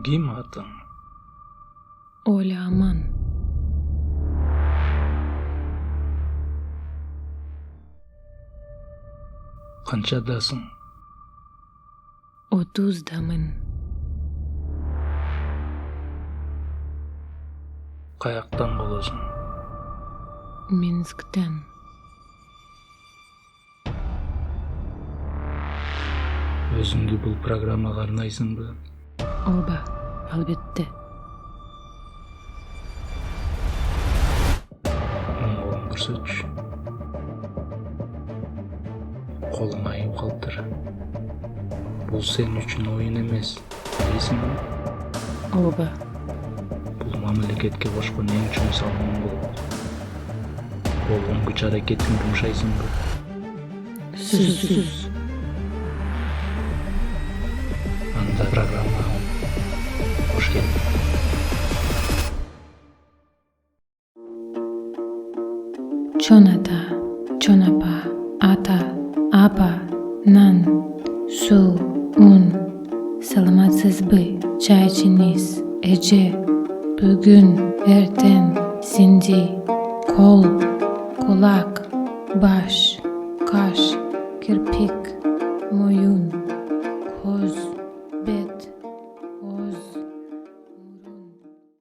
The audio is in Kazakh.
Ким атың? Оля Аман. Канчадасың? 30-дамын. Каяктан болосуң? Минсктен. Өзүңдү бул программага арнайсыңбы? Ооба, албетте. Оң колуңду көрсөтчү. Колуң айып калтыр. Бул сен үчүн оюн эмес, билесиңби? Ооба. Бул мамлекетке кошкон эң чоң салымың болот. Болгон күч-аракетиңди жумшайсыңбы? Сөзсүз. Анда программага кош келдиң. Чон ата, чон апа, ата, апа, нан, суу, ун. Саламатсызбы, чай ичиңиз, эже. Бүгүн, эртең, синди, кол, кулак, баш, каш, кирпик, моюн.